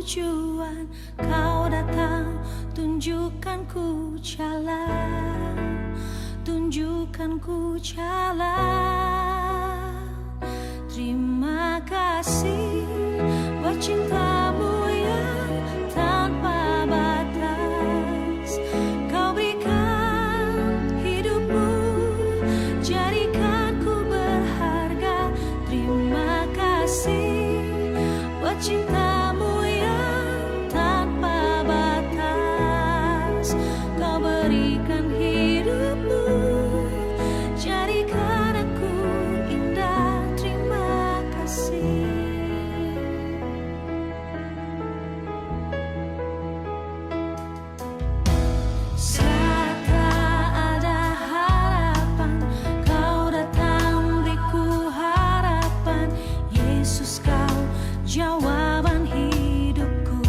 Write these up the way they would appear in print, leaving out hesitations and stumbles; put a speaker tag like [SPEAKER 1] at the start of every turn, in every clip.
[SPEAKER 1] tujuan, kau datang, tunjukkan ku jalan, tunjukkan ku jalan. Terima kasih buat cintamu yang tanpa batas. Kau berikan hidupmu, jadikan ku berharga. Terima kasih buat cintamu yang tanpa batas. Kau berikan hidupmu, jadikan aku indah. Terima kasih. Saat tak ada harapan, kau datang beriku harapan. Yesus, kau jawaban hidupku.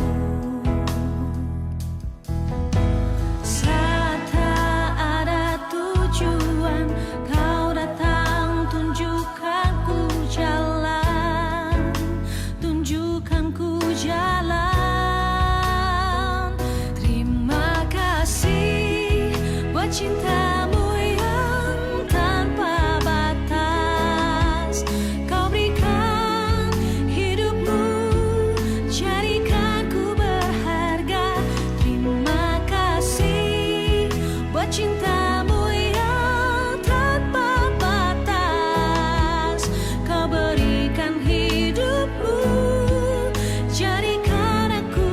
[SPEAKER 1] Saat tak ada tujuan, kau datang, tunjukkan ku jalan, tunjukkan ku jalan. Terima kasih buat cintamu yang tanpa batas. Kau berikan hidupmu, jadikan ku berharga. Terima kasih buat cintamu yang tanpa batas. Kau berikan hidupmu, jadikan aku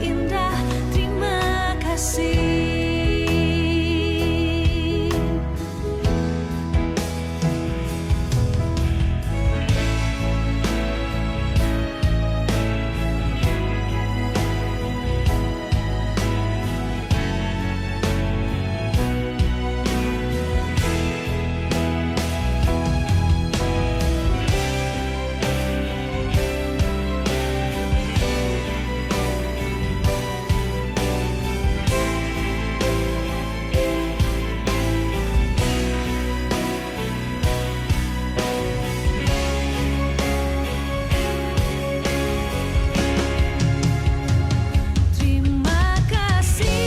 [SPEAKER 1] indah. Terima kasih. Terima kasih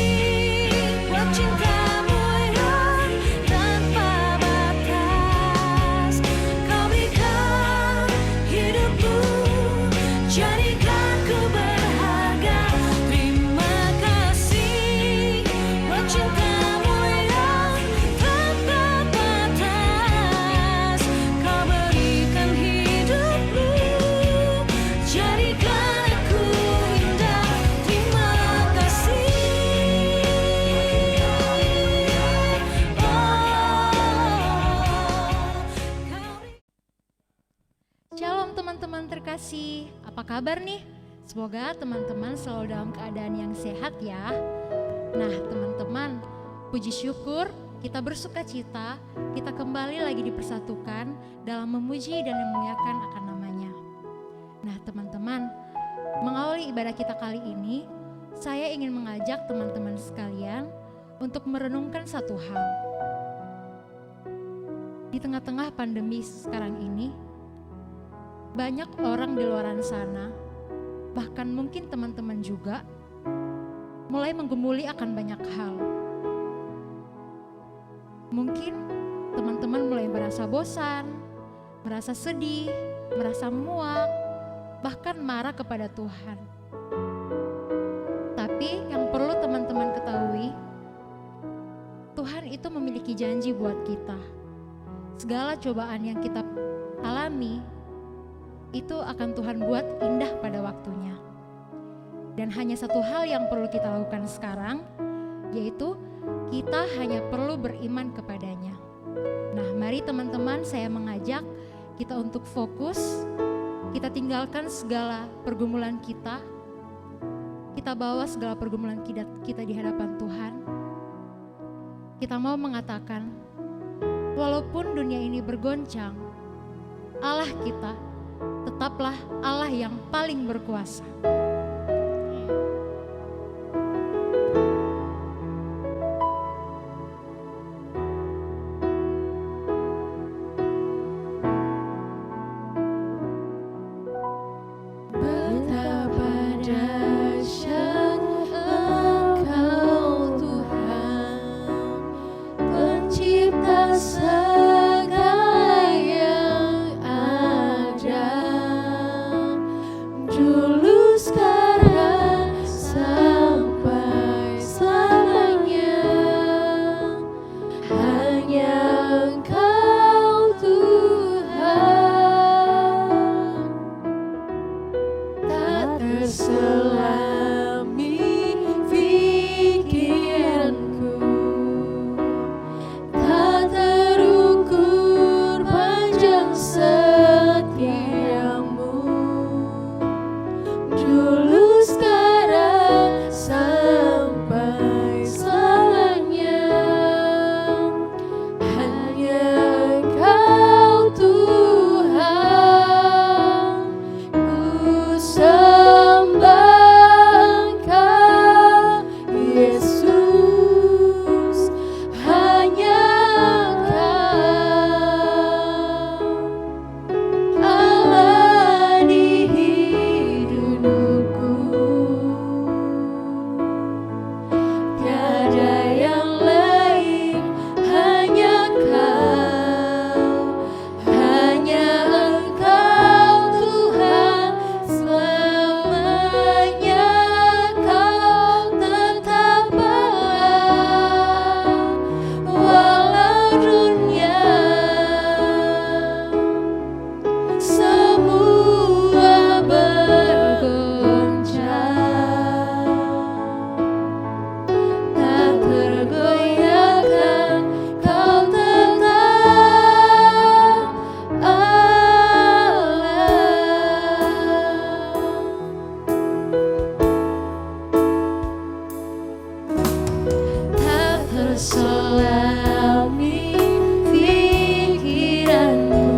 [SPEAKER 1] buat cintamu yang tanpa batas. Kau berikan hidupmu, jadikan ku berharga. Terima kasih buat cintamu yang tanpa batas. Kau berikan hidupmu, jadikan aku indah. Terima kasih.
[SPEAKER 2] Shalom teman-teman terkasih, apa kabar nih? Semoga teman-teman selalu dalam keadaan yang sehat ya. Nah teman-teman, puji syukur kita bersuka cita, kita kembali lagi dipersatukan dalam memuji dan memuliakan akan namanya. Nah teman-teman, mengawali ibadah kita kali ini, saya ingin mengajak teman-teman sekalian untuk merenungkan satu hal. Di tengah-tengah pandemi sekarang ini, banyak orang di luar sana, bahkan mungkin teman-teman juga, mulai menggumuli akan banyak hal. Mungkin teman-teman mulai merasa bosan, merasa sedih, merasa muak, bahkan marah kepada Tuhan. Tapi yang perlu teman-teman ketahui, Tuhan itu memiliki janji buat kita. Segala cobaan yang kita alami, itu akan Tuhan buat indah pada waktunya. Dan hanya satu hal yang perlu kita lakukan sekarang, yaitu kita hanya perlu beriman kepadanya. Nah mari teman-teman, saya mengajak kita untuk fokus, kita tinggalkan segala pergumulan kita bawa segala pergumulan kita di hadapan Tuhan. Kita mau mengatakan, walaupun dunia ini bergoncang, Allah kita tetaplah Allah yang paling berkuasa.
[SPEAKER 1] Betapa dulu sekarang sampai selamanya. Hanya Engkau Tuhan, tak terselami pikiranku, tak terukur panjang setiamu. Dulu sekarang sampai selamanya. Hanya Engkau Tuhan, ku sembah Engkau Yesus. Hanya Engkau Allah di hidupku, tiada yang lain. Hanya Engkau Tuhan, selamanya Kau tetap Allah, walau dunia semua bergoncang, tak tergoyahkan Kau tetap Allah. Tak terselami pikiranmu,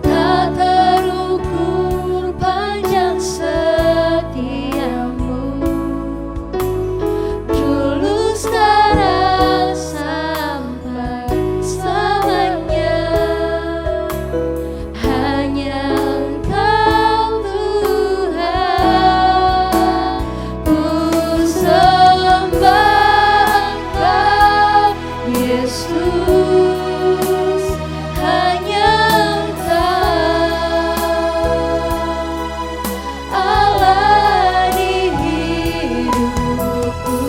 [SPEAKER 1] tak terukur panjang setiamu. Dulu sekarang sampai selamanya. Hanya Engkau Tuhan, ku sembah Engkau Yesus. Hanya Engkau Allah di hidupku,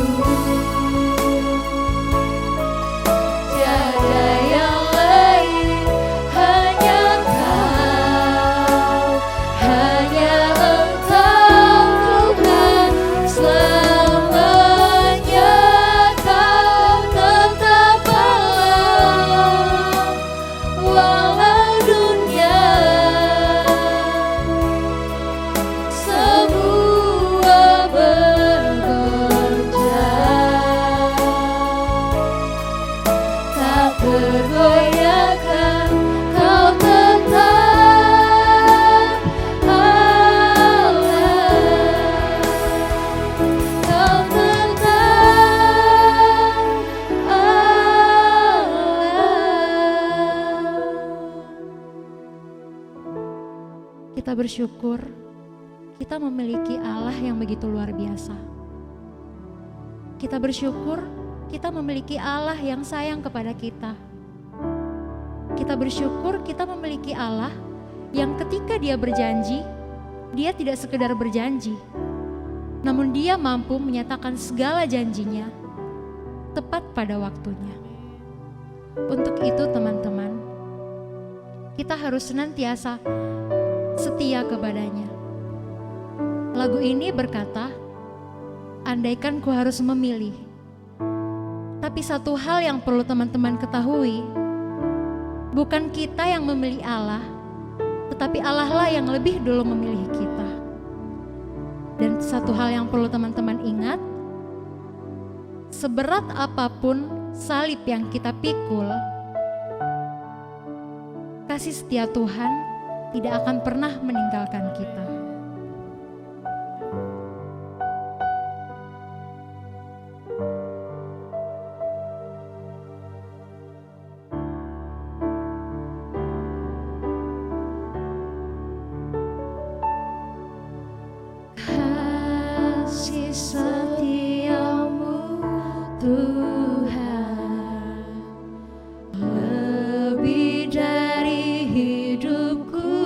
[SPEAKER 1] tiada yang lain. Hanya Engkau Tuhan, selamanya Kau tetap Allah, walau dunia semua bergoncang, tak tergoyahkan Kau tetap Allah, Kau tetap Allah.
[SPEAKER 2] Kita bersyukur kita memiliki Allah yang begitu luar biasa. Kita bersyukur kita memiliki Allah yang sayang kepada kita. Kita bersyukur kita memiliki Allah yang ketika Dia berjanji, Dia tidak sekedar berjanji, namun Dia mampu menyatakan segala janjinya tepat pada waktunya. Untuk itu teman-teman, kita harus senantiasa setia kepadanya. Lagu ini berkata, andaikan ku harus memilih. Tapi satu hal yang perlu teman-teman ketahui, bukan kita yang memilih Allah, tetapi Allah lah yang lebih dulu memilih kita. Dan satu hal yang perlu teman-teman ingat, seberat apapun salib yang kita pikul, kasih setia Tuhan tidak akan pernah meninggalkan kita.
[SPEAKER 1] Kasih setiamu Tuhan lebih dari hidupku,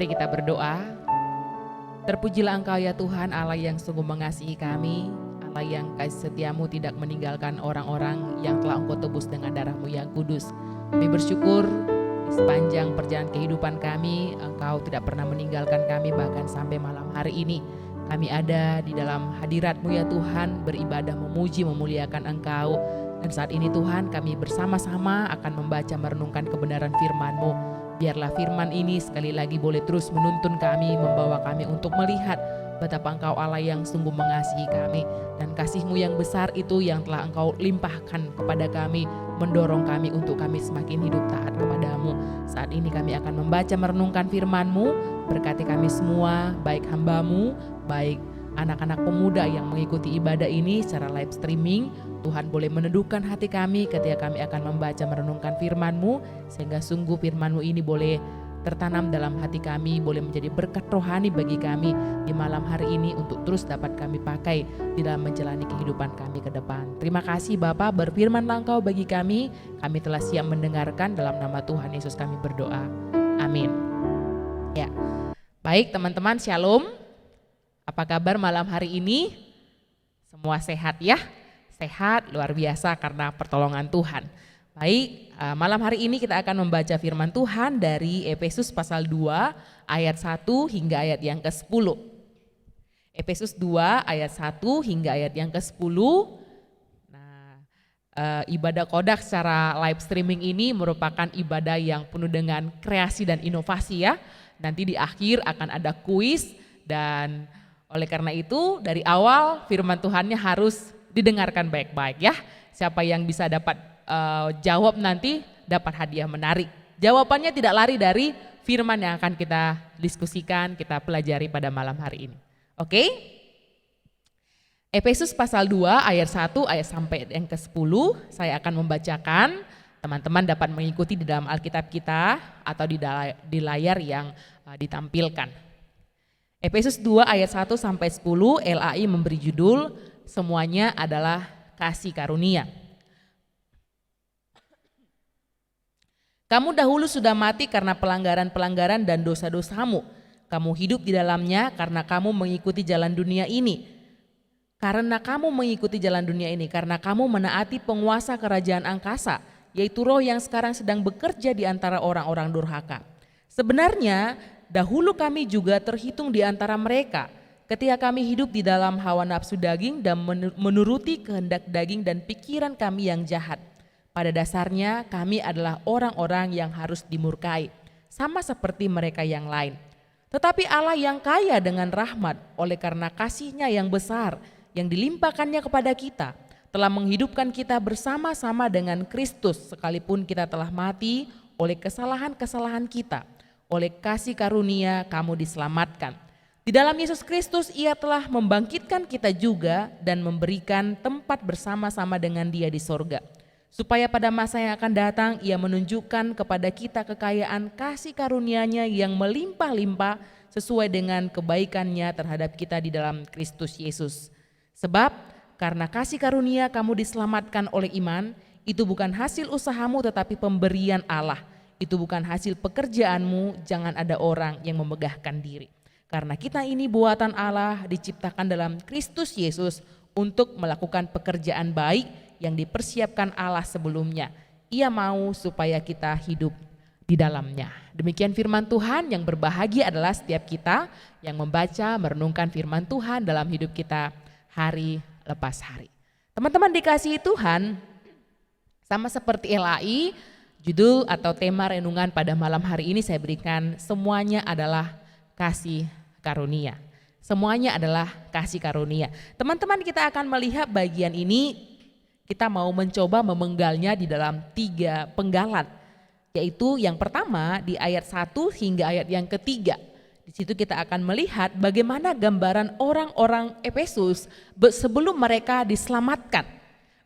[SPEAKER 3] Mari kita berdoa. Terpujilah Engkau ya Tuhan, Allah yang sungguh mengasihi kami, Allah yang kasih setiamu tidak meninggalkan orang-orang yang telah Engkau tebus dengan darah-Mu yang kudus. Kami bersyukur di sepanjang perjalanan kehidupan kami, Engkau tidak pernah meninggalkan kami, bahkan sampai malam hari ini. Kami ada di dalam hadirat-Mu ya Tuhan, beribadah, memuji, memuliakan Engkau. Dan saat ini Tuhan, kami bersama-sama akan membaca merenungkan kebenaran firman-Mu. Biarlah firman ini sekali lagi boleh terus menuntun kami, membawa kami untuk melihat betapa Engkau Allah yang sungguh mengasihi kami. Dan kasih-Mu yang besar itu yang telah Engkau limpahkan kepada kami, mendorong kami untuk kami semakin hidup taat kepada-Mu. Saat ini kami akan membaca merenungkan firman-Mu. Berkati kami semua, baik hamba-Mu, baik anak-anak pemuda yang mengikuti ibadah ini secara live streaming. Tuhan boleh meneduhkan hati kami ketika kami akan membaca merenungkan firman-Mu, sehingga sungguh firman-Mu ini boleh tertanam dalam hati kami, boleh menjadi berkat rohani bagi kami di malam hari ini untuk terus dapat kami pakai di dalam menjalani kehidupan kami ke depan. Terima kasih Bapa, berfirmanlah Engkau bagi kami telah siap mendengarkan, dalam nama Tuhan Yesus kami berdoa. Amin. Ya, baik teman-teman, shalom. Apa kabar malam hari ini? Semua sehat ya? Sehat, luar biasa karena pertolongan Tuhan. Baik, malam hari ini kita akan membaca firman Tuhan dari Efesus pasal 2 ayat 1 hingga ayat yang ke-10. Efesus 2 ayat 1 hingga ayat yang ke-10. Nah, ibadah kodak secara live streaming ini merupakan ibadah yang penuh dengan kreasi dan inovasi ya. Nanti di akhir akan ada kuis, dan oleh karena itu dari awal firman Tuhannya harus didengarkan baik-baik ya. Siapa yang bisa dapat jawab nanti dapat hadiah menarik. Jawabannya tidak lari dari firman yang akan kita diskusikan, kita pelajari pada malam hari ini. Oke? Efesus pasal 2 ayat 1 ayat sampai yang ke-10 saya akan membacakan. Teman-teman dapat mengikuti di dalam Alkitab kita atau di layar yang ditampilkan. Efesus 2 ayat 1 sampai 10 LAI memberi judul semuanya adalah kasih karunia. Kamu dahulu sudah mati karena pelanggaran-pelanggaran dan dosa-dosamu. Kamu hidup di dalamnya karena kamu mengikuti jalan dunia ini. Karena kamu menaati penguasa kerajaan angkasa, yaitu roh yang sekarang sedang bekerja di antara orang-orang durhaka. Sebenarnya dahulu kami juga terhitung di antara mereka ketika kami hidup di dalam hawa nafsu daging dan menuruti kehendak daging dan pikiran kami yang jahat. Pada dasarnya kami adalah orang-orang yang harus dimurkai, sama seperti mereka yang lain. Tetapi Allah yang kaya dengan rahmat oleh karena kasih-Nya yang besar yang dilimpahkannya kepada kita, telah menghidupkan kita bersama-sama dengan Kristus sekalipun kita telah mati oleh kesalahan-kesalahan kita. Oleh kasih karunia kamu diselamatkan. Di dalam Yesus Kristus Ia telah membangkitkan kita juga dan memberikan tempat bersama-sama dengan Dia di sorga. Supaya pada masa yang akan datang Ia menunjukkan kepada kita kekayaan kasih karunia-Nya yang melimpah-limpah sesuai dengan kebaikan-Nya terhadap kita di dalam Kristus Yesus. Sebab karena kasih karunia kamu diselamatkan oleh iman, itu bukan hasil usahamu tetapi pemberian Allah. Itu bukan hasil pekerjaanmu, jangan ada orang yang memegahkan diri. Karena kita ini buatan Allah, diciptakan dalam Kristus Yesus untuk melakukan pekerjaan baik yang dipersiapkan Allah sebelumnya. Ia mau supaya kita hidup di dalamnya. Demikian firman Tuhan. Yang berbahagia adalah setiap kita yang membaca, merenungkan firman Tuhan dalam hidup kita hari lepas hari. Teman-teman dikasihi Tuhan, sama seperti LAI, judul atau tema renungan pada malam hari ini saya berikan, semuanya adalah kasih karunia. Semuanya adalah kasih karunia. Teman-teman, kita akan melihat bagian ini, kita mau mencoba memenggalnya di dalam 3 penggalan. Yaitu yang pertama di ayat 1 hingga ayat yang ketiga. Di situ kita akan melihat bagaimana gambaran orang-orang Efesus sebelum mereka diselamatkan.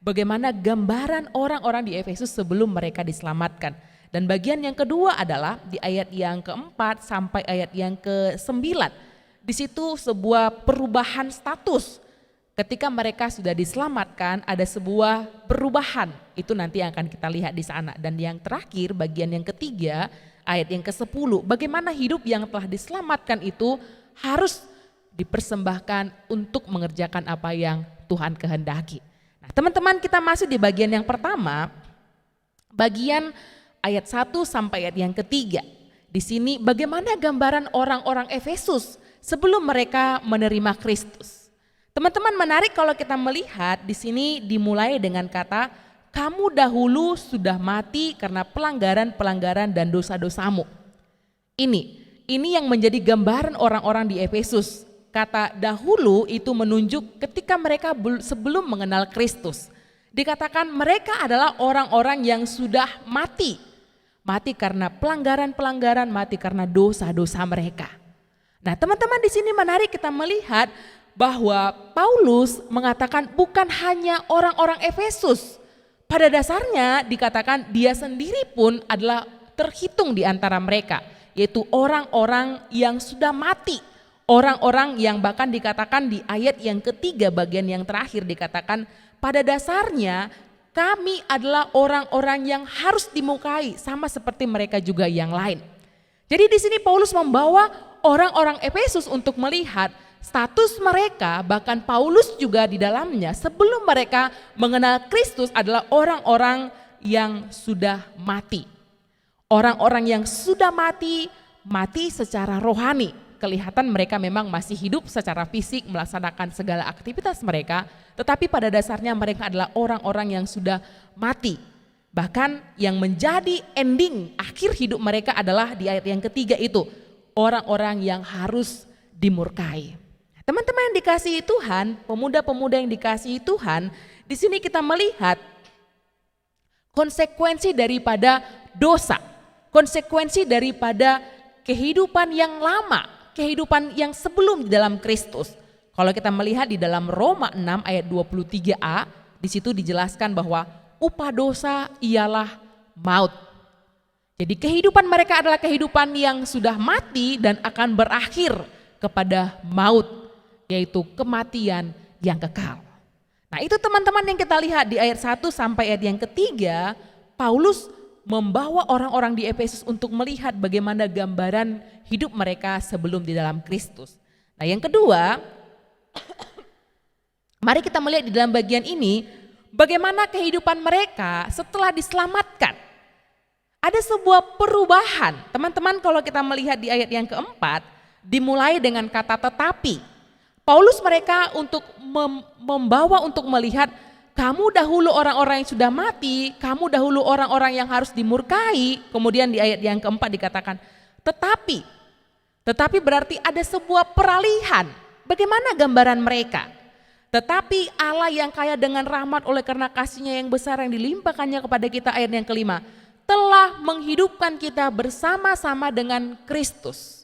[SPEAKER 3] Bagaimana gambaran orang-orang di Efesus sebelum mereka diselamatkan. Dan bagian yang kedua adalah di ayat yang keempat sampai ayat yang ke-9. Di situ sebuah perubahan status ketika mereka sudah diselamatkan ada sebuah perubahan. Itu nanti yang akan kita lihat di sana. Dan yang terakhir bagian yang ketiga ayat yang ke-10, bagaimana hidup yang telah diselamatkan itu harus dipersembahkan untuk mengerjakan apa yang Tuhan kehendaki. Nah, teman-teman, kita masih di bagian yang pertama, bagian ayat 1 sampai ayat yang ketiga. Di sini bagaimana gambaran orang-orang Efesus sebelum mereka menerima Kristus. Teman-teman, menarik kalau kita melihat di sini dimulai dengan kata, kamu dahulu sudah mati karena pelanggaran-pelanggaran dan dosa-dosamu. Ini yang menjadi gambaran orang-orang di Efesus. Kata dahulu itu menunjuk ketika mereka sebelum mengenal Kristus. Dikatakan mereka adalah orang-orang yang sudah mati. Mati karena pelanggaran-pelanggaran, mati karena dosa-dosa mereka. Nah, teman-teman, di sini menarik kita melihat bahwa Paulus mengatakan bukan hanya orang-orang Efesus. Pada dasarnya dikatakan dia sendiri pun adalah terhitung di antara mereka, yaitu orang-orang yang sudah mati. Orang-orang yang bahkan dikatakan di ayat yang ketiga bagian yang terakhir dikatakan pada dasarnya kami adalah orang-orang yang harus dimukai sama seperti mereka juga yang lain. Jadi di sini Paulus membawa orang-orang Efesus untuk melihat status mereka, bahkan Paulus juga di dalamnya sebelum mereka mengenal Kristus adalah orang-orang yang sudah mati. Orang-orang yang sudah mati secara rohani. Kelihatan mereka memang masih hidup secara fisik melaksanakan segala aktivitas mereka, tetapi pada dasarnya mereka adalah orang-orang yang sudah mati. Bahkan yang menjadi ending akhir hidup mereka adalah di ayat yang ketiga itu, orang-orang yang harus dimurkai. Teman-teman yang dikasihi Tuhan, pemuda-pemuda yang dikasihi Tuhan, di sini kita melihat konsekuensi daripada dosa, konsekuensi daripada kehidupan yang lama, kehidupan yang sebelum di dalam Kristus. Kalau kita melihat di dalam Roma 6 ayat 23a, di situ dijelaskan bahwa upah dosa ialah maut. Jadi kehidupan mereka adalah kehidupan yang sudah mati dan akan berakhir kepada maut, yaitu kematian yang kekal. Nah, itu teman-teman yang kita lihat di ayat 1 sampai ayat yang ketiga, Paulus membawa orang-orang di Efesus untuk melihat bagaimana gambaran hidup mereka sebelum di dalam Kristus. Nah, yang kedua, mari kita melihat di dalam bagian ini bagaimana kehidupan mereka setelah diselamatkan. Ada sebuah perubahan. Teman-teman, kalau kita melihat di ayat yang keempat, dimulai dengan kata tetapi. Paulus mereka untuk membawa untuk melihat kamu dahulu orang-orang yang sudah mati, kamu dahulu orang-orang yang harus dimurkai. Kemudian di ayat yang keempat dikatakan tetapi berarti ada sebuah peralihan. Bagaimana gambaran mereka? Tetapi Allah yang kaya dengan rahmat oleh karena kasih-Nya yang besar yang dilimpahkannya kepada kita, ayat yang kelima, telah menghidupkan kita bersama-sama dengan Kristus.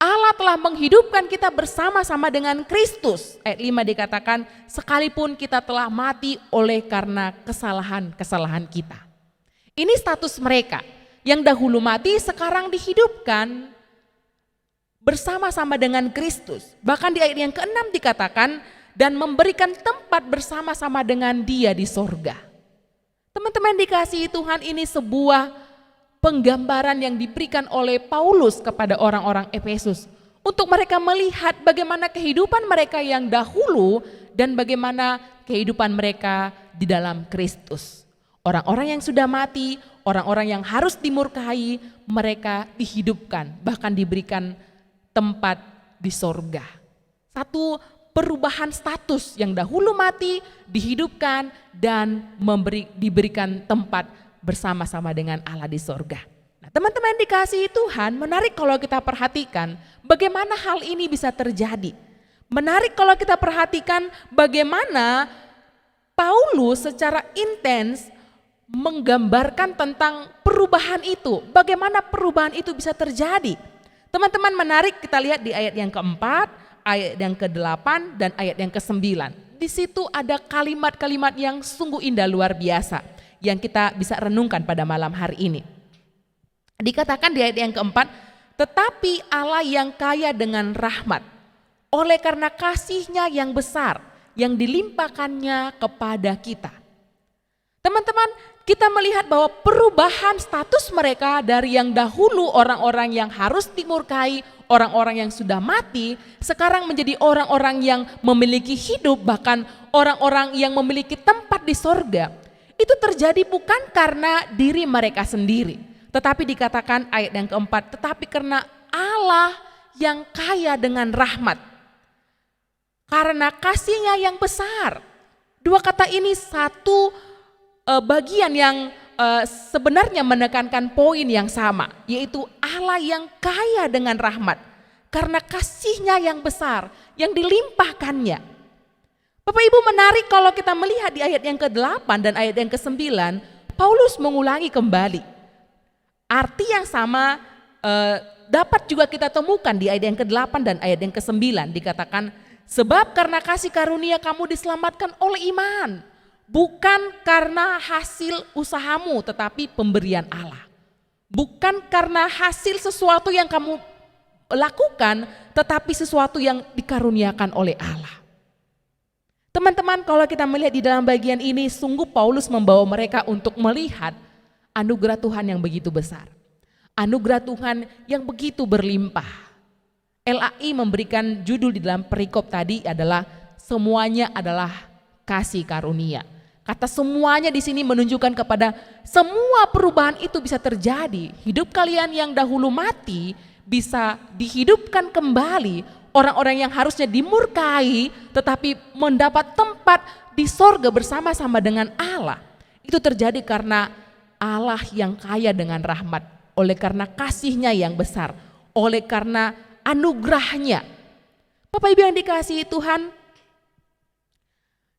[SPEAKER 3] Allah telah menghidupkan kita bersama-sama dengan Kristus. Ayat 5 dikatakan, sekalipun kita telah mati oleh karena kesalahan-kesalahan kita. Ini status mereka yang dahulu mati sekarang dihidupkan bersama-sama dengan Kristus. Bahkan di ayat yang ke-6 dikatakan, dan memberikan tempat bersama-sama dengan Dia di sorga. Teman-teman dikasihi Tuhan, ini sebuah penggambaran yang diberikan oleh Paulus kepada orang-orang Efesus untuk mereka melihat bagaimana kehidupan mereka yang dahulu dan bagaimana kehidupan mereka di dalam Kristus. Orang-orang yang sudah mati, orang-orang yang harus dimurkai, mereka dihidupkan, bahkan diberikan tempat di sorga. Satu perubahan status yang dahulu mati, dihidupkan dan diberikan tempat bersama-sama dengan Allah di sorga. Nah, teman-teman dikasihi Tuhan, menarik kalau kita perhatikan bagaimana hal ini bisa terjadi. Menarik kalau kita perhatikan bagaimana Paulus secara intens menggambarkan tentang perubahan itu. Bagaimana perubahan itu bisa terjadi. Teman-teman, menarik kita lihat di ayat yang keempat, ayat yang ke-8 dan ayat yang ke-9. Di situ ada kalimat-kalimat yang sungguh indah luar biasa yang kita bisa renungkan pada malam hari ini. Dikatakan di ayat yang keempat, tetapi Allah yang kaya dengan rahmat, oleh karena kasih-Nya yang besar, yang dilimpahkannya kepada kita. Teman-teman, kita melihat bahwa perubahan status mereka dari yang dahulu orang-orang yang harus dimurkai, orang-orang yang sudah mati, sekarang menjadi orang-orang yang memiliki hidup, bahkan orang-orang yang memiliki tempat di sorga. Itu terjadi bukan karena diri mereka sendiri, tetapi dikatakan ayat yang keempat, tetapi karena Allah yang kaya dengan rahmat, karena kasih-Nya yang besar. Dua kata ini satu bagian yang sebenarnya menekankan poin yang sama, yaitu Allah yang kaya dengan rahmat, karena kasih-Nya yang besar, yang dilimpahkannya. Bapak Ibu, menarik kalau kita melihat di ayat yang ke-8 dan ayat yang ke-9, Paulus mengulangi kembali. Arti yang sama dapat juga kita temukan di ayat yang ke-8 dan ayat yang ke-9, dikatakan, sebab karena kasih karunia kamu diselamatkan oleh iman, bukan karena hasil usahamu tetapi pemberian Allah. Bukan karena hasil sesuatu yang kamu lakukan tetapi sesuatu yang dikaruniakan oleh Allah. Teman-teman, kalau kita melihat di dalam bagian ini, sungguh Paulus membawa mereka untuk melihat anugerah Tuhan yang begitu besar. Anugerah Tuhan yang begitu berlimpah. LAI memberikan judul di dalam perikop tadi adalah semuanya adalah kasih karunia. Kata semuanya di sini menunjukkan kepada semua perubahan itu bisa terjadi. Hidup kalian yang dahulu mati bisa dihidupkan kembali. Orang-orang yang harusnya dimurkai tetapi mendapat tempat di sorga bersama-sama dengan Allah. Itu terjadi karena Allah yang kaya dengan rahmat, oleh karena kasih-Nya yang besar, oleh karena anugerah-Nya. Bapak Ibu yang dikasihi Tuhan,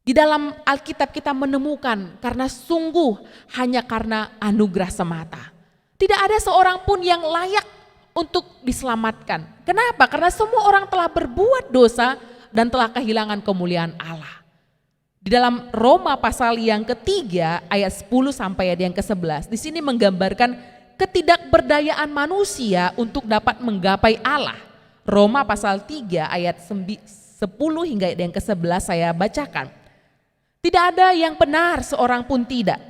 [SPEAKER 3] di dalam Alkitab kita menemukan karena sungguh hanya karena anugerah semata. Tidak ada seorang pun yang layak untuk diselamatkan. Kenapa? Karena semua orang telah berbuat dosa dan telah kehilangan kemuliaan Allah. Di dalam Roma pasal yang ketiga ayat 10 sampai ayat yang ke-11, di sini menggambarkan ketidakberdayaan manusia untuk dapat menggapai Allah. Roma pasal 3 ayat 10 hingga ayat yang ke-11 saya bacakan. Tidak ada yang benar seorang pun tidak.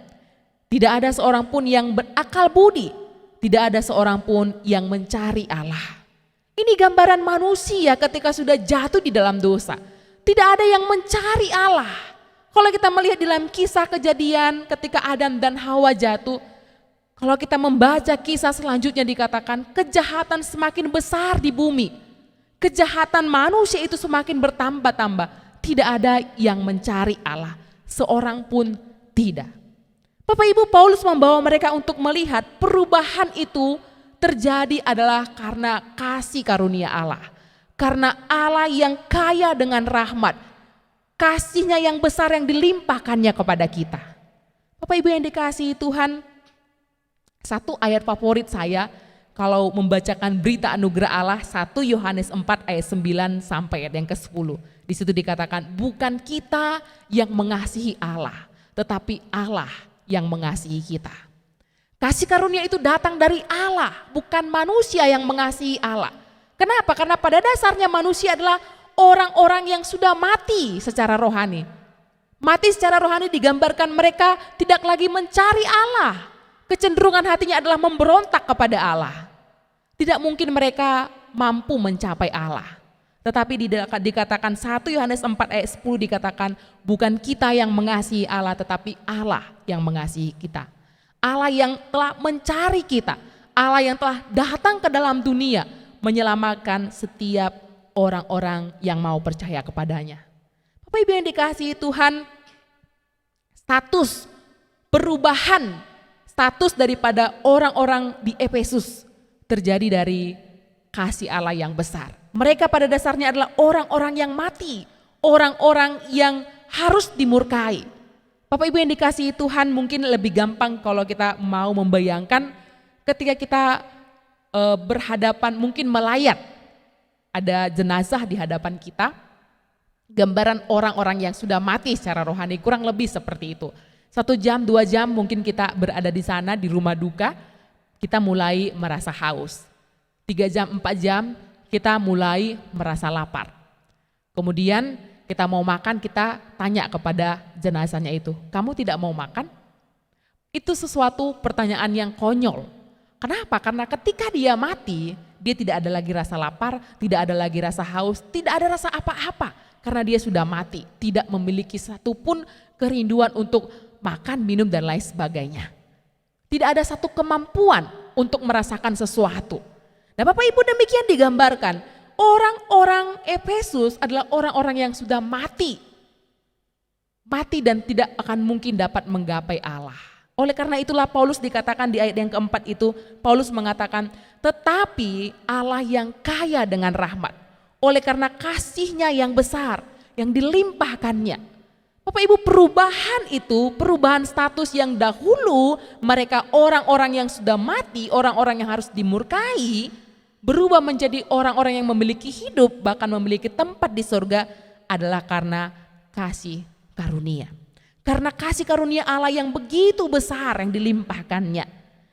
[SPEAKER 3] Tidak ada seorang pun yang berakal budi. Tidak ada seorang pun yang mencari Allah. Ini gambaran manusia ketika sudah jatuh di dalam dosa. Tidak ada yang mencari Allah. Kalau kita melihat di dalam kisah kejadian ketika Adam dan Hawa jatuh, kalau kita membaca kisah selanjutnya dikatakan kejahatan semakin besar di bumi. Kejahatan manusia itu semakin bertambah-tambah. Tidak ada yang mencari Allah. Seorang pun tidak. Bapak Ibu, Paulus membawa mereka untuk melihat perubahan itu terjadi adalah karena kasih karunia Allah. Karena Allah yang kaya dengan rahmat, kasih-Nya yang besar yang dilimpahkannya kepada kita. Bapak Ibu yang dikasihi Tuhan, satu ayat favorit saya kalau membacakan berita anugerah Allah, 1 Yohanes 4 ayat 9 sampai ayat yang ke-10. Di situ dikatakan bukan kita yang mengasihi Allah, tetapi Allah yang mengasihi kita. Kasih karunia itu datang dari Allah, bukan manusia yang mengasihi Allah. Kenapa? Karena pada dasarnya manusia adalah orang-orang yang sudah mati secara rohani. Mati secara rohani digambarkan mereka tidak lagi mencari Allah. Kecenderungan hatinya adalah memberontak kepada Allah. Tidak mungkin mereka mampu mencapai Allah. Tetapi dikatakan 1 Yohanes 4 ayat 10 dikatakan bukan kita yang mengasihi Allah tetapi Allah yang mengasihi kita. Allah yang telah mencari kita, Allah yang telah datang ke dalam dunia menyelamatkan setiap orang-orang yang mau percaya kepadanya. Bapak Ibu yang dikasihi Tuhan, status perubahan status daripada orang-orang di Efesus terjadi dari kasih Allah yang besar. Mereka pada dasarnya adalah orang-orang yang mati, orang-orang yang harus dimurkai. Bapak Ibu yang dikasihi Tuhan, mungkin lebih gampang kalau kita mau membayangkan ketika kita berhadapan mungkin melayat, ada jenazah di hadapan kita, gambaran orang-orang yang sudah mati secara rohani kurang lebih seperti itu. 1 jam, 2 jam mungkin kita berada di sana di rumah duka, kita mulai merasa haus. 3 jam, 4 jam kita mulai merasa lapar. Kemudian kita mau makan, kita tanya kepada jenazahnya itu, kamu tidak mau makan? Itu sesuatu pertanyaan yang konyol. Kenapa? Karena ketika dia mati, dia tidak ada lagi rasa lapar, tidak ada lagi rasa haus, tidak ada rasa apa-apa. Karena dia sudah mati, tidak memiliki satupun kerinduan untuk makan, minum, dan lain sebagainya. Tidak ada satu kemampuan untuk merasakan sesuatu. Nah Bapak Ibu, demikian digambarkan. Orang-orang Efesus adalah orang-orang yang sudah mati. Mati dan tidak akan mungkin dapat menggapai Allah. Oleh karena itulah Paulus dikatakan di ayat yang keempat itu, Paulus mengatakan, tetapi Allah yang kaya dengan rahmat, oleh karena kasihnya yang besar, yang dilimpahkannya. Bapak Ibu, perubahan itu, perubahan status yang dahulu mereka orang-orang yang sudah mati, orang-orang yang harus dimurkai, berubah menjadi orang-orang yang memiliki hidup, bahkan memiliki tempat di surga adalah karena kasih karunia. Karena kasih karunia Allah yang begitu besar yang dilimpahkannya.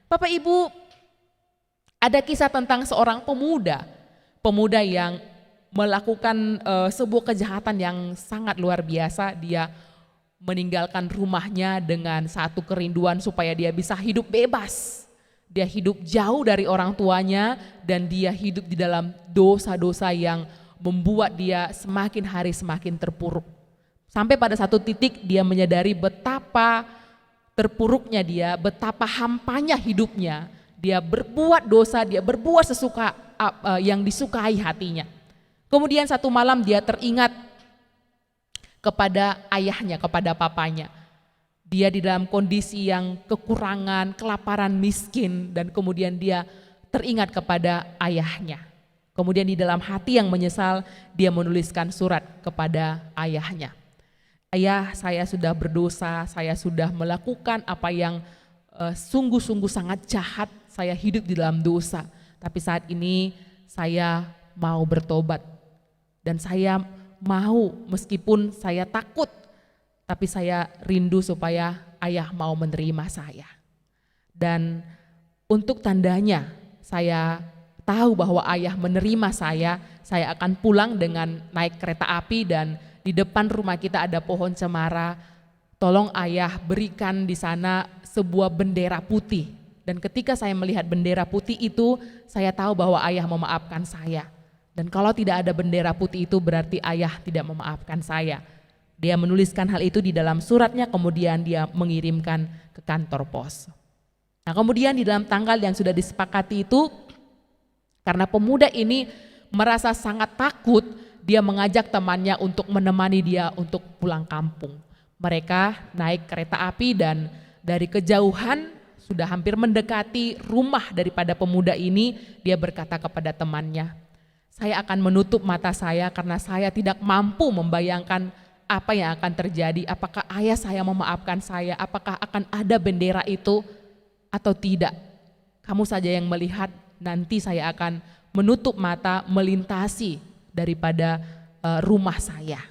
[SPEAKER 3] Bapak Ibu, ada kisah tentang seorang pemuda yang melakukan sebuah kejahatan yang sangat luar biasa. Dia meninggalkan rumahnya dengan satu kerinduan supaya dia bisa hidup bebas. Dia hidup jauh dari orang tuanya dan dia hidup di dalam dosa-dosa yang membuat dia semakin hari semakin terpuruk. Sampai pada satu titik dia menyadari betapa terpuruknya dia, betapa hampanya hidupnya. Dia berbuat dosa, dia berbuat sesuka yang disukai hatinya. Kemudian satu malam dia teringat kepada ayahnya, kepada papanya. Dia di dalam kondisi yang kekurangan, kelaparan, miskin, dan kemudian dia teringat kepada ayahnya. Kemudian di dalam hati yang menyesal, dia menuliskan surat kepada ayahnya. Ayah, saya sudah berdosa, saya sudah melakukan apa yang sungguh-sungguh sangat jahat, saya hidup di dalam dosa. Tapi saat ini saya mau bertobat dan saya mau, meskipun saya takut, tapi saya rindu supaya ayah mau menerima saya. Dan untuk tandanya saya tahu bahwa ayah menerima saya akan pulang dengan naik kereta api dan di depan rumah kita ada pohon cemara. Tolong ayah berikan di sana sebuah bendera putih. Dan ketika saya melihat bendera putih itu, saya tahu bahwa ayah memaafkan saya. Dan kalau tidak ada bendera putih itu berarti ayah tidak memaafkan saya. Dia menuliskan hal itu di dalam suratnya, kemudian dia mengirimkan ke kantor pos. Nah kemudian di dalam tanggal yang sudah disepakati itu, karena pemuda ini merasa sangat takut, dia mengajak temannya untuk menemani dia untuk pulang kampung. Mereka naik kereta api dan dari kejauhan sudah hampir mendekati rumah daripada pemuda ini, dia berkata kepada temannya, saya akan menutup mata saya karena saya tidak mampu membayangkan apa yang akan terjadi, apakah ayah saya memaafkan saya, apakah akan ada bendera itu atau tidak. Kamu saja yang melihat, nanti saya akan menutup mata melintasi daripada rumah saya.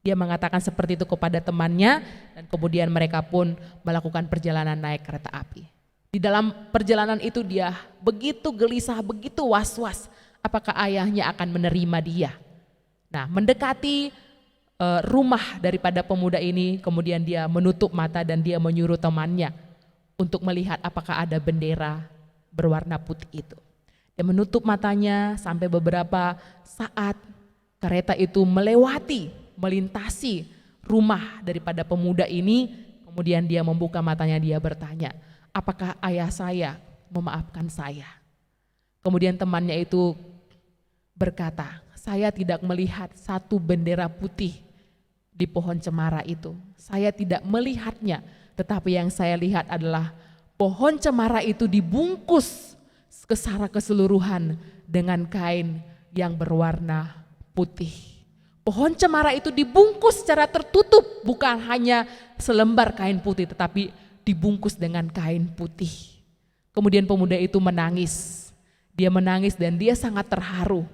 [SPEAKER 3] Dia mengatakan seperti itu kepada temannya dan kemudian mereka pun melakukan perjalanan naik kereta api. Di dalam perjalanan itu dia begitu gelisah, begitu was-was apakah ayahnya akan menerima dia. Nah mendekati rumah daripada pemuda ini, kemudian dia menutup mata dan dia menyuruh temannya untuk melihat apakah ada bendera berwarna putih itu. Dia menutup matanya sampai beberapa saat kereta itu melintasi rumah daripada pemuda ini. Kemudian dia membuka matanya, dia bertanya, apakah ayah saya memaafkan saya? Kemudian temannya itu berkata, saya tidak melihat satu bendera putih di pohon cemara itu. Saya tidak melihatnya, tetapi yang saya lihat adalah pohon cemara itu dibungkus secara keseluruhan dengan kain yang berwarna putih. Pohon cemara itu dibungkus secara tertutup, bukan hanya selembar kain putih tetapi dibungkus dengan kain putih. Kemudian pemuda itu menangis. Dia menangis dan dia sangat terharu.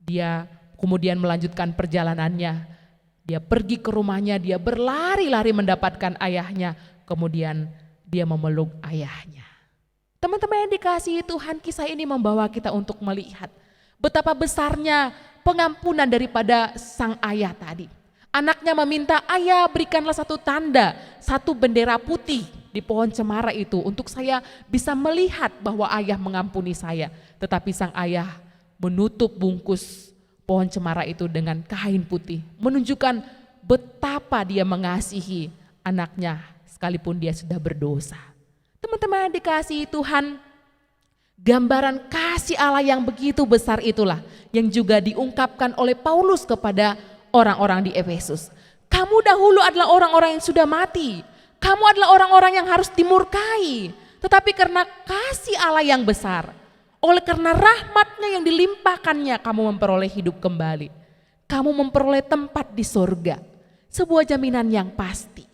[SPEAKER 3] Dia kemudian melanjutkan perjalanannya. Dia pergi ke rumahnya, dia berlari-lari mendapatkan ayahnya. Kemudian dia memeluk ayahnya. Teman-teman yang dikasihi Tuhan, kisah ini membawa kita untuk melihat Betapa besarnya pengampunan daripada sang ayah tadi. Anaknya meminta, ayah berikanlah satu tanda, satu bendera putih di pohon cemara itu untuk saya bisa melihat bahwa ayah mengampuni saya. Tetapi sang ayah menutup bungkus pohon cemara itu dengan kain putih, menunjukkan betapa dia mengasihi anaknya sekalipun dia sudah berdosa. Teman-teman dikasihi Tuhan, gambaran kasih Allah yang begitu besar itulah yang juga diungkapkan oleh Paulus kepada orang-orang di Efesus. Kamu dahulu adalah orang-orang yang sudah mati. Kamu adalah orang-orang yang harus dimurkai. Tetapi karena kasih Allah yang besar, oleh karena rahmatnya yang dilimpahkannya, kamu memperoleh hidup kembali. Kamu memperoleh tempat di sorga. Sebuah jaminan yang pasti.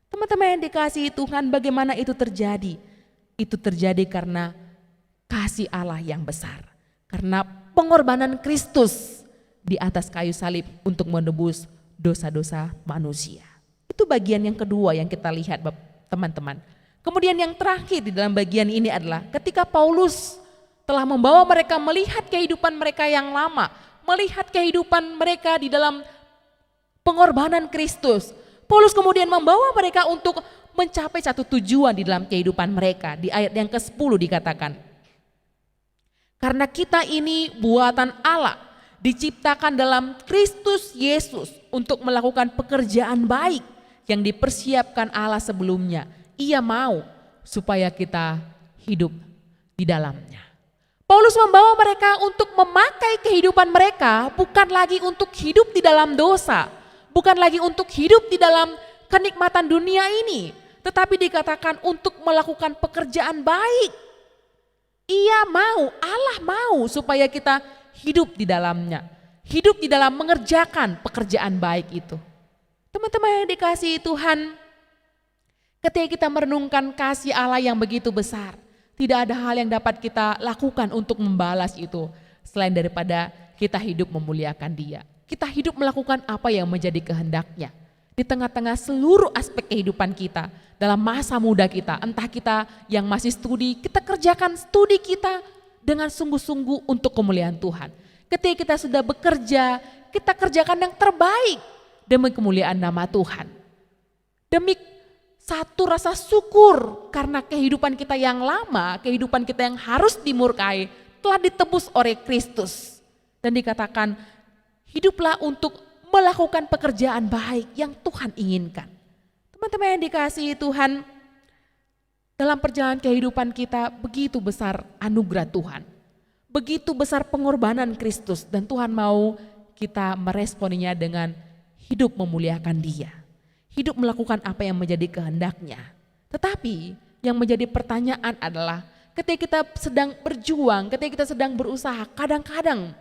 [SPEAKER 3] Teman-teman yang dikasihi Tuhan, bagaimana itu terjadi? Itu terjadi karena kasih Allah yang besar. Karena pengorbanan Kristus di atas kayu salib untuk menebus dosa-dosa manusia. Itu bagian yang kedua yang kita lihat teman-teman. Kemudian yang terakhir di dalam bagian ini adalah ketika Paulus telah membawa mereka melihat kehidupan mereka yang lama, melihat kehidupan mereka di dalam pengorbanan Kristus. Paulus kemudian membawa mereka untuk mencapai satu tujuan di dalam kehidupan mereka. Di ayat yang ke-10 dikatakan, karena kita ini buatan Allah, diciptakan dalam Kristus Yesus untuk melakukan pekerjaan baik yang dipersiapkan Allah sebelumnya. Ia mau supaya kita hidup di dalamnya. Paulus membawa mereka untuk memakai kehidupan mereka bukan lagi untuk hidup di dalam dosa, bukan lagi untuk hidup di dalam kenikmatan dunia ini, tetapi dikatakan untuk melakukan pekerjaan baik. Ia mau, Allah mau supaya kita hidup di dalamnya. Hidup di dalam mengerjakan pekerjaan baik itu. Teman-teman yang dikasihi Tuhan, ketika kita merenungkan kasih Allah yang begitu besar, tidak ada hal yang dapat kita lakukan untuk membalas itu selain daripada kita hidup memuliakan Dia. Kita hidup melakukan apa yang menjadi kehendaknya. Di tengah-tengah seluruh aspek kehidupan kita, dalam masa muda kita, entah kita yang masih studi, kita kerjakan studi kita dengan sungguh-sungguh untuk kemuliaan Tuhan. Ketika kita sudah bekerja, kita kerjakan yang terbaik demi kemuliaan nama Tuhan. Demi satu rasa syukur karena kehidupan kita yang lama, kehidupan kita yang harus dimurkai, telah ditebus oleh Kristus. Dan dikatakan, hiduplah untuk melakukan pekerjaan baik yang Tuhan inginkan. Teman-teman yang dikasihi Tuhan, dalam perjalanan kehidupan kita begitu besar anugerah Tuhan. Begitu besar pengorbanan Kristus dan Tuhan mau kita meresponinya dengan hidup memuliakan Dia. Hidup melakukan apa yang menjadi kehendaknya. Tetapi yang menjadi pertanyaan adalah ketika kita sedang berjuang, ketika kita sedang berusaha, kadang-kadang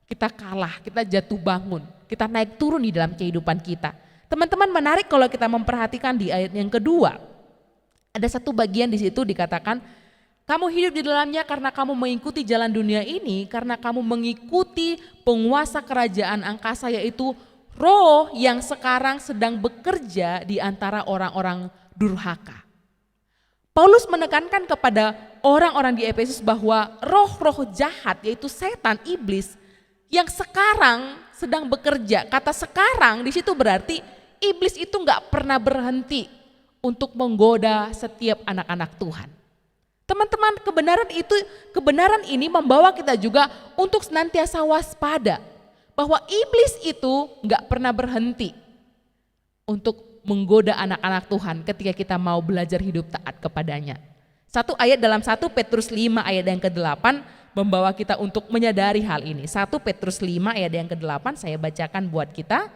[SPEAKER 3] kita kalah, kita jatuh bangun, kita naik turun di dalam kehidupan kita. Teman-teman menarik kalau kita memperhatikan di ayat yang kedua. Ada satu bagian di situ dikatakan, kamu hidup di dalamnya karena kamu mengikuti jalan dunia ini, karena kamu mengikuti penguasa kerajaan angkasa yaitu roh yang sekarang sedang bekerja di antara orang-orang durhaka. Paulus menekankan kepada orang-orang di Efesus bahwa roh-roh jahat yaitu setan, iblis yang sekarang sedang bekerja. Kata sekarang di situ berarti iblis itu nggak pernah berhenti untuk menggoda setiap anak-anak Tuhan. Teman-teman, kebenaran ini membawa kita juga untuk senantiasa waspada bahwa iblis itu nggak pernah berhenti untuk menggoda anak-anak Tuhan ketika kita mau belajar hidup taat kepadanya. Satu ayat dalam 1 Petrus 5 ayat yang ke-8 membawa kita untuk menyadari hal ini. 1 Petrus 5 ayat yang ke-8 saya bacakan buat kita.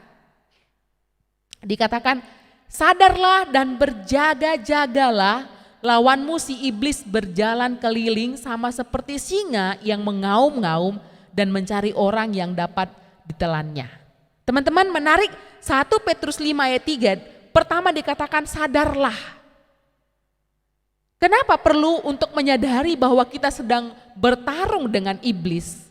[SPEAKER 3] Dikatakan, sadarlah dan berjaga-jagalah, lawanmu si iblis berjalan keliling sama seperti singa yang mengaum-ngaum dan mencari orang yang dapat ditelannya. Teman-teman menarik 1 Petrus 5 ayat 3, pertama dikatakan sadarlah. Kenapa perlu untuk menyadari bahwa kita sedang bertarung dengan iblis?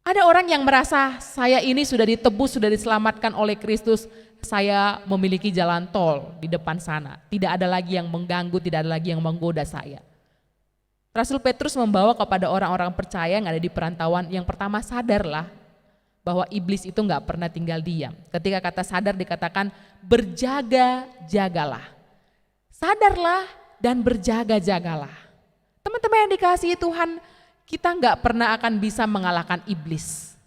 [SPEAKER 3] Ada orang yang merasa saya ini sudah ditebus, sudah diselamatkan oleh Kristus, saya memiliki jalan tol di depan sana. Tidak ada lagi yang mengganggu, tidak ada lagi yang menggoda saya. Rasul Petrus membawa kepada orang-orang percaya yang ada di perantauan, yang pertama sadarlah bahwa iblis itu gak pernah tinggal diam. Ketika kata sadar dikatakan berjaga-jagalah. Sadarlah dan berjaga-jagalah. Teman-teman yang dikasihi Tuhan, kita gak pernah akan bisa mengalahkan iblis.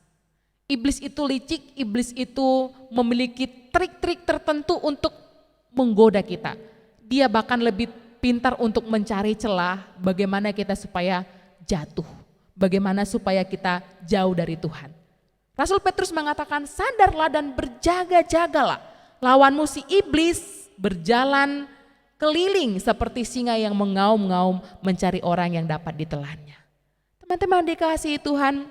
[SPEAKER 3] Iblis itu licik, iblis itu memiliki trik-trik tertentu untuk menggoda kita. Dia bahkan lebih pintar untuk mencari celah bagaimana kita supaya jatuh, bagaimana supaya kita jauh dari Tuhan. Rasul Petrus mengatakan sadarlah dan berjaga-jagalah. Lawanmu si iblis berjalan keliling seperti singa yang mengaum-ngaum mencari orang yang dapat ditelannya. Teman-teman dikasihi Tuhan,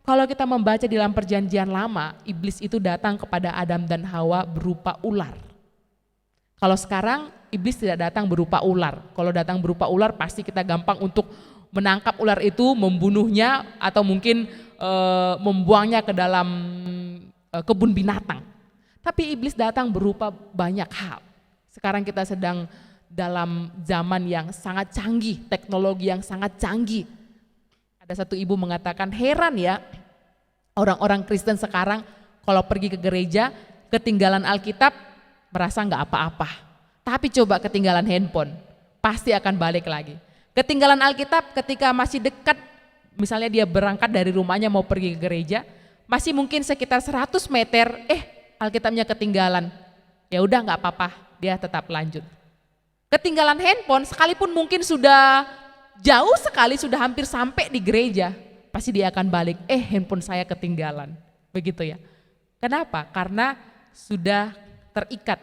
[SPEAKER 3] kalau kita membaca di dalam perjanjian lama, iblis itu datang kepada Adam dan Hawa berupa ular. Kalau sekarang iblis tidak datang berupa ular. Kalau datang berupa ular pasti kita gampang untuk menangkap ular itu, membunuhnya atau mungkin membuangnya ke dalam kebun binatang. Tapi iblis datang berupa banyak hal. Sekarang kita sedang dalam zaman yang sangat canggih, teknologi yang sangat canggih. Ada satu ibu mengatakan, heran ya orang-orang Kristen sekarang kalau pergi ke gereja ketinggalan Alkitab merasa nggak apa-apa. Tapi coba ketinggalan handphone, pasti akan balik lagi. Ketinggalan Alkitab ketika masih dekat, misalnya dia berangkat dari rumahnya mau pergi ke gereja, masih mungkin sekitar 100 meter, Alkitabnya ketinggalan. Ya udah nggak apa-apa, dia tetap lanjut. Ketinggalan handphone, sekalipun mungkin sudah jauh sekali, sudah hampir sampai di gereja, pasti dia akan balik, handphone saya ketinggalan. Begitu ya. Kenapa? Karena sudah terikat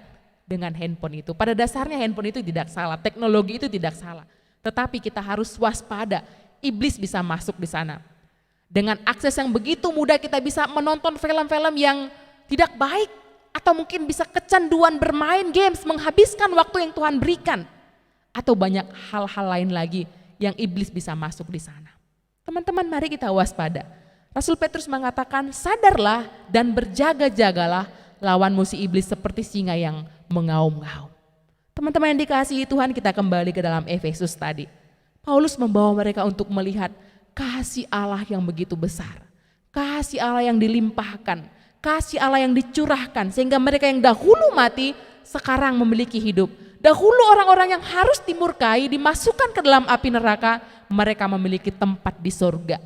[SPEAKER 3] dengan handphone itu. Pada dasarnya handphone itu tidak salah, teknologi itu tidak salah. Tetapi kita harus waspada, iblis bisa masuk di sana. Dengan akses yang begitu mudah kita bisa menonton film-film yang tidak baik. Atau mungkin bisa kecanduan bermain games, menghabiskan waktu yang Tuhan berikan. Atau banyak hal-hal lain lagi yang iblis bisa masuk di sana. Teman-teman mari kita waspada. Rasul Petrus mengatakan sadarlah dan berjaga-jagalah, lawanmu si iblis seperti singa yang mengaum-ngaum. Teman-teman yang dikasihi Tuhan, kita kembali ke dalam Efesus tadi. Paulus membawa mereka untuk melihat kasih Allah yang begitu besar. Kasih Allah yang dilimpahkan, kasih Allah yang dicurahkan sehingga mereka yang dahulu mati sekarang memiliki hidup. Dahulu orang-orang yang harus dimurkai dimasukkan ke dalam api neraka, mereka memiliki tempat di surga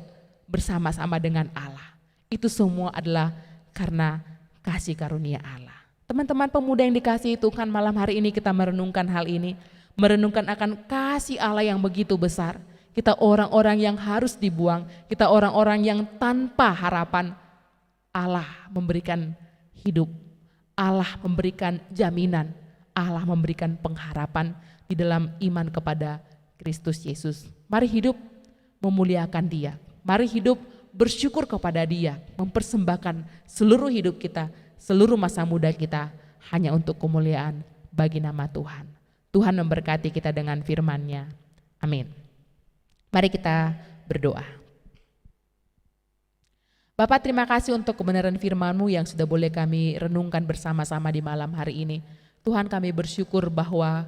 [SPEAKER 3] bersama-sama dengan Allah. Itu semua adalah karena kasih karunia Allah. Teman-teman pemuda yang dikasihi Tuhan, malam hari ini kita merenungkan hal ini, merenungkan akan kasih Allah yang begitu besar. Kita orang-orang yang harus dibuang, kita orang-orang yang tanpa harapan. Allah memberikan hidup, Allah memberikan jaminan, Allah memberikan pengharapan di dalam iman kepada Kristus Yesus. Mari hidup memuliakan Dia, mari hidup bersyukur kepada Dia, mempersembahkan seluruh hidup kita, seluruh masa muda kita hanya untuk kemuliaan bagi nama Tuhan. Tuhan memberkati kita dengan firman-Nya. Amin. Mari kita berdoa. Bapak, terima kasih untuk kebenaran firman-Mu yang sudah boleh kami renungkan bersama-sama di malam hari ini. Tuhan, kami bersyukur bahwa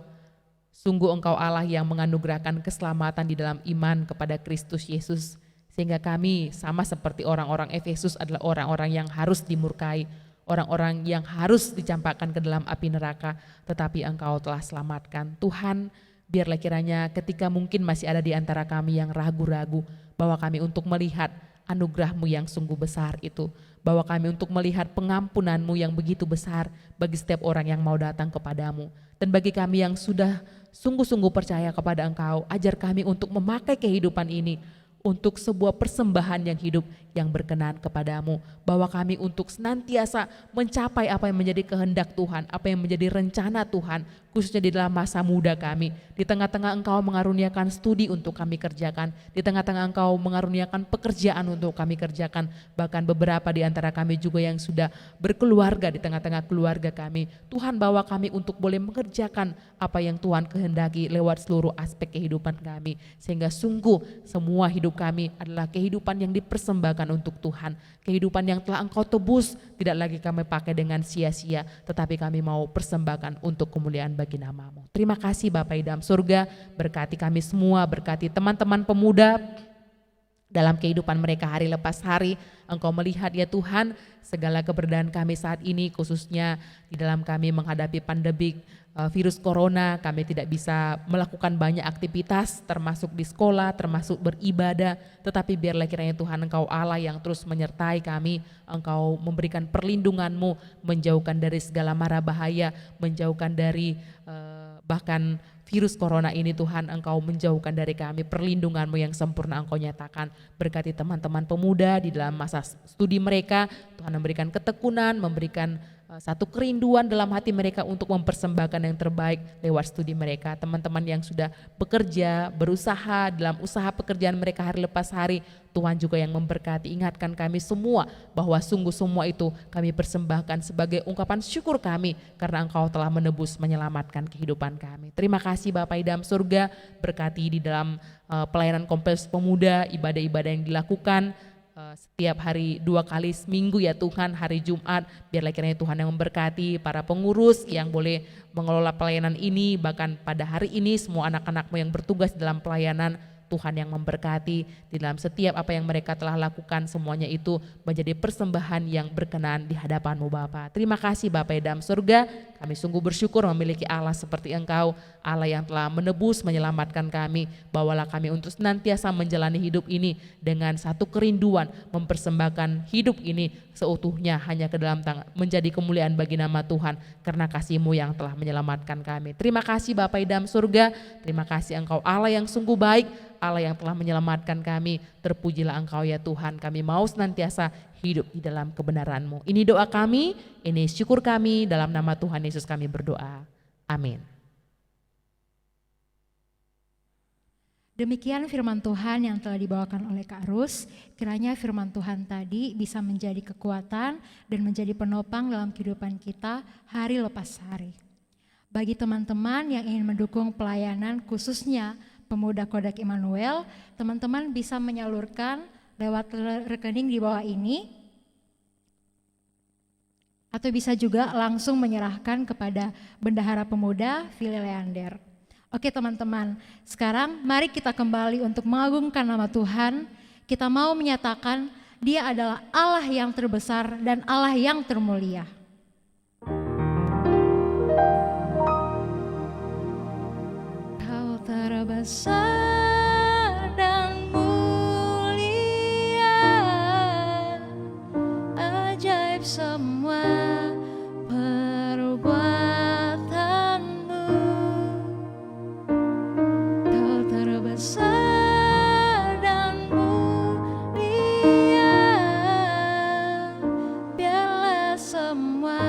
[SPEAKER 3] sungguh Engkau Allah yang menganugerahkan keselamatan di dalam iman kepada Kristus Yesus. Sehingga kami sama seperti orang-orang Efesus adalah orang-orang yang harus dimurkai, orang-orang yang harus dicampakkan ke dalam api neraka, tetapi Engkau telah selamatkan. Tuhan, biarlah kiranya ketika mungkin masih ada di antara kami yang ragu-ragu, bahwa kami untuk melihat anugerah-Mu yang sungguh besar itu, bahwa kami untuk melihat pengampunan-Mu yang begitu besar bagi setiap orang yang mau datang kepadamu. Dan bagi kami yang sudah sungguh-sungguh percaya kepada Engkau, ajar kami untuk memakai kehidupan ini untuk sebuah persembahan yang hidup yang berkenan kepadamu, bahwa kami untuk senantiasa mencapai apa yang menjadi kehendak Tuhan, apa yang menjadi rencana Tuhan, khususnya di dalam masa muda kami. Di tengah-tengah Engkau mengaruniakan studi untuk kami kerjakan, di tengah-tengah Engkau mengaruniakan pekerjaan untuk kami kerjakan, bahkan beberapa di antara kami juga yang sudah berkeluarga di tengah-tengah keluarga kami. Tuhan, bawa kami untuk boleh mengerjakan apa yang Tuhan kehendaki lewat seluruh aspek kehidupan kami, sehingga sungguh semua hidup kami adalah kehidupan yang dipersembahkan persembahkan untuk Tuhan. Kehidupan yang telah Engkau tebus tidak lagi kami pakai dengan sia-sia, tetapi kami mau persembahkan untuk kemuliaan bagi nama-Mu. Terima kasih Bapa di dalam surga, berkati kami semua, berkati teman-teman pemuda dalam kehidupan mereka hari lepas hari. Engkau melihat ya Tuhan segala keberadaan kami saat ini, khususnya di dalam kami menghadapi pandemik virus corona. Kami tidak bisa melakukan banyak aktivitas termasuk di sekolah, termasuk beribadah, tetapi biarlah kiranya Tuhan Engkau Allah yang terus menyertai kami. Engkau memberikan perlindungan-Mu, menjauhkan dari segala mara bahaya, menjauhkan dari bahkan virus corona ini. Tuhan Engkau menjauhkan dari kami, perlindungan-Mu yang sempurna Engkau nyatakan. Berkati teman-teman pemuda di dalam masa studi mereka, Tuhan memberikan ketekunan, memberikan satu kerinduan dalam hati mereka untuk mempersembahkan yang terbaik lewat studi mereka. Teman-teman yang sudah bekerja, berusaha dalam usaha pekerjaan mereka hari lepas hari, Tuhan juga yang memberkati. Ingatkan kami semua bahwa sungguh semua itu kami persembahkan sebagai ungkapan syukur kami karena Engkau telah menebus, menyelamatkan kehidupan kami. Terima kasih Bapa di dalam surga, berkati di dalam pelayanan kompleks pemuda, ibadah-ibadah yang dilakukan setiap hari 2 kali seminggu ya Tuhan, hari Jumat. Biarlah kiranya Tuhan yang memberkati para pengurus yang boleh mengelola pelayanan ini, bahkan pada hari ini semua anak-anak-Mu yang bertugas dalam pelayanan, Tuhan yang memberkati di dalam setiap apa yang mereka telah lakukan, semuanya itu menjadi persembahan yang berkenan di hadapan-Mu Bapa. Terima kasih Bapa di dalam surga, kami sungguh bersyukur memiliki Allah seperti Engkau, Allah yang telah menebus, menyelamatkan kami. Bawalah kami untuk senantiasa menjalani hidup ini dengan satu kerinduan, mempersembahkan hidup ini seutuhnya hanya ke dalam tangan, menjadi kemuliaan bagi nama Tuhan karena kasih-Mu yang telah menyelamatkan kami. Terima kasih Bapa di dalam surga, terima kasih Engkau Allah yang sungguh baik, Allah yang telah menyelamatkan kami. Terpujilah Engkau ya Tuhan, kami mau senantiasa hidup di dalam kebenaran-Mu. Ini doa kami, ini syukur kami, dalam nama Tuhan Yesus kami berdoa. Amin.
[SPEAKER 2] Demikian firman Tuhan yang telah dibawakan oleh Kak Rus. Kiranya firman Tuhan tadi bisa menjadi kekuatan dan menjadi penopang dalam kehidupan kita hari lepas hari. Bagi teman-teman yang ingin mendukung pelayanan khususnya Pemuda Kodak Immanuel, teman-teman bisa menyalurkan lewat rekening di bawah ini, atau bisa juga langsung menyerahkan kepada Bendahara Pemuda Vili Leander. Oke teman-teman, sekarang mari kita kembali untuk mengagungkan nama Tuhan. Kita mau menyatakan Dia adalah Allah yang terbesar dan Allah yang termulia. Kau terbesar dan mulia, ajaib semua perbuatanmu. Kau terbesar dan mulia, biarlah semua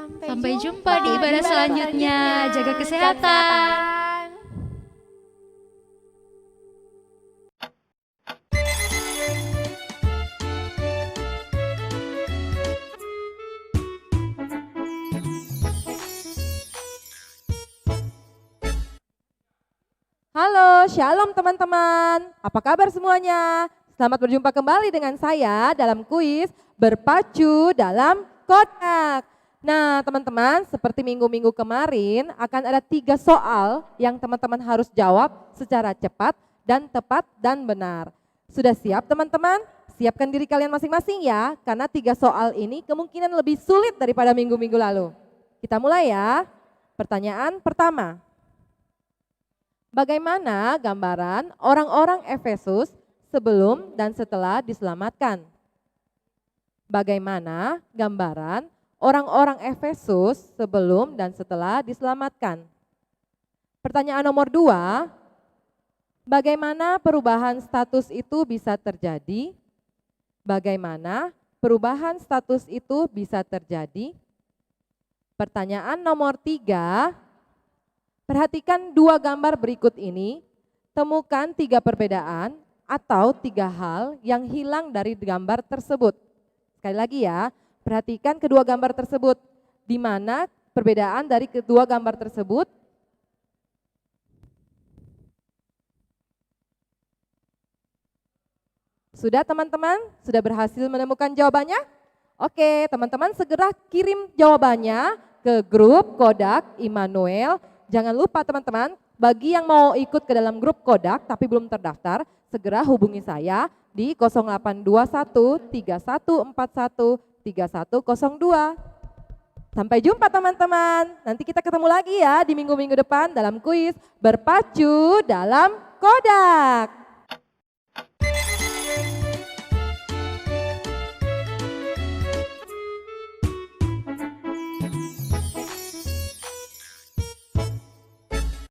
[SPEAKER 2] Sampai jumpa di ibadah selanjutnya. Jaga kesehatan.
[SPEAKER 4] Halo, shalom teman-teman. Apa kabar semuanya? Selamat berjumpa kembali dengan saya dalam kuis berpacu dalam kotak. Nah teman-teman, seperti minggu-minggu kemarin akan ada 3 soal yang teman-teman harus jawab secara cepat dan tepat dan benar. Sudah siap teman-teman? Siapkan diri kalian masing-masing ya, karena 3 soal ini kemungkinan lebih sulit daripada minggu-minggu lalu. Kita mulai ya. Pertanyaan pertama. Bagaimana gambaran orang-orang Efesus sebelum dan setelah diselamatkan? Bagaimana gambaran orang-orang Efesus sebelum dan setelah diselamatkan? Pertanyaan nomor 2, bagaimana perubahan status itu bisa terjadi? Bagaimana perubahan status itu bisa terjadi? Pertanyaan nomor 3, perhatikan 2 gambar berikut ini, temukan 3 perbedaan atau 3 hal yang hilang dari gambar tersebut. Sekali lagi ya, perhatikan kedua gambar tersebut, di mana perbedaan dari kedua gambar tersebut. Sudah teman-teman? Sudah berhasil menemukan jawabannya? Oke, teman-teman segera kirim jawabannya ke grup Kodak Immanuel. Jangan lupa teman-teman, bagi yang mau ikut ke dalam grup Kodak tapi belum terdaftar, segera hubungi saya di 0821 3141 3102. Sampai jumpa teman-teman, nanti kita ketemu lagi ya di minggu-minggu depan dalam kuis berpacu dalam Kodak.